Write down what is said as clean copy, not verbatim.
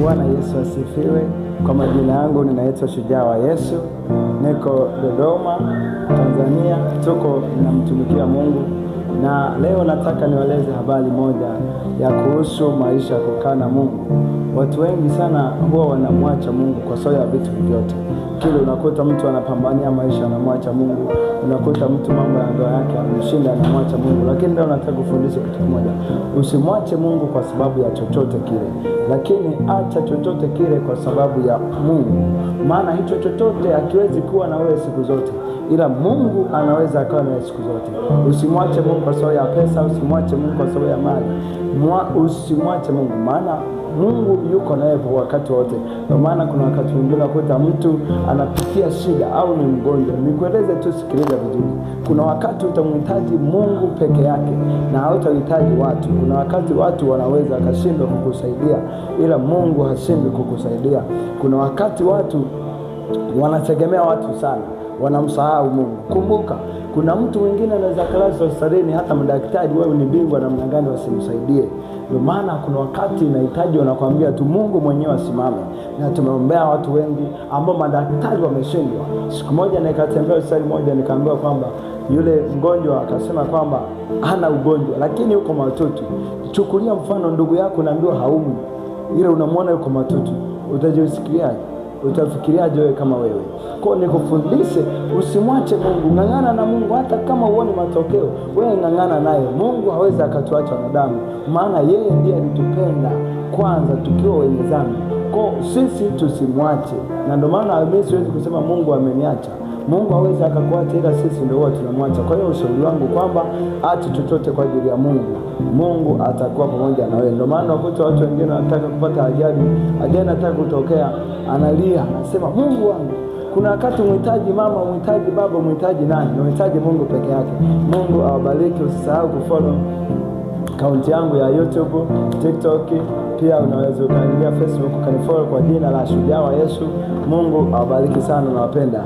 Bwana Yesu asifiwe. Kwa majina yangu ninaitwa Shujaa wa Yesu. Niko Dodoma, Tanzania. Tuko namtumikia Mungu. Na leo nataka niwaeleze habari moja ya kuhusu maisha ya kukaa na Mungu. Watu wengi sana huwa wanamwacha Mungu kwa sababu ya vitu vyote. Kile unakuta mtu anapambania maisha anamwacha Mungu. Unakuta mtu mambo ya ndoa yake anamshinda anamwacha Mungu. Lakini leo nataka kufundisha kitu kimoja. Usimwache Mungu kwa sababu ya chochote kile. Lakini acha chochote kile kwa sababu ya Mungu. Maana hicho chochote hakiwezi kuwa na wewe siku zote. Ila Mungu anaweza akawa na siku zote. Usimwache Mungu kwa sababu ya pesa, usimwache Mungu kwa sababu ya mali. Usimwache Mungu, maana Mungu yuko naye kwa wakati wote. Kwa maana kuna wakati mwingine unakuta mtu anapitia shida au ni mgonjwa. Nikueleze tu, sikiliza vizuri. Kuna wakati utamhitaji Mungu peke yake na hautahitaji watu. Kuna wakati watu wanaweza akashindwa kukusaidia, ila Mungu hashindwi kukusaidia. Kuna wakati watu wanategemea watu sana, wanamsahau Mungu. Kumbuka, kuna mtu mwingine anaweza kulazwa hospitalini, hata madaktari wewe ni bingwa namna gani wasimsaidie. Ndio maana kuna wakati inahitaji wanakuambia tu Mungu mwenyewe asimame. Na tumeombea watu wengi ambao madaktari wameshindwa. Siku moja nikatembea hospitali moja, nikaambiwa kwamba yule mgonjwa akasema kwamba hana ugonjwa lakini yuko mahututi. Chukulia mfano, ndugu yako naambiwa haumwi, ila unamwona yuko mahututi. Utajisikiaje? Utafikiriaje wewe kama wewe? Kwa nikufundishe, usimwache Mungu. Ng'ang'ana na Mungu hata kama uone matokeo. Wewe ng'ang'ana naye. Mungu hawezi akatuacha wanadamu, maana yeye ndiye alitupenda kwanza tukiwa wenye dhambi. Kwa sisi tusimwache. Na ndio maana mimi siwezi kusema Mungu ameniacha. Mungu hawezi akakuacha, ila sisi ndio huwa tunamwacha. Kwa hiyo ushauri wangu kwamba acha chochote kwa ajili ya Mungu. Mungu atakuwa pamoja na wewe. Ndio maana wakuta watu wengine wanataka kupata ajali inataka kutokea, analia, anasema Mungu wangu. Kuna wakati mhitaji mama, mhitaji baba, mhitaji nani? Mhitaji Mungu peke yake. Mungu awabariki. Usisahau kufollow akaunti yangu ya YouTube, TikTok, pia unaweza ukaingia Facebook ukanifollow kwa jina la Shujaa wa Yesu. Mungu awabariki sana, nawapenda.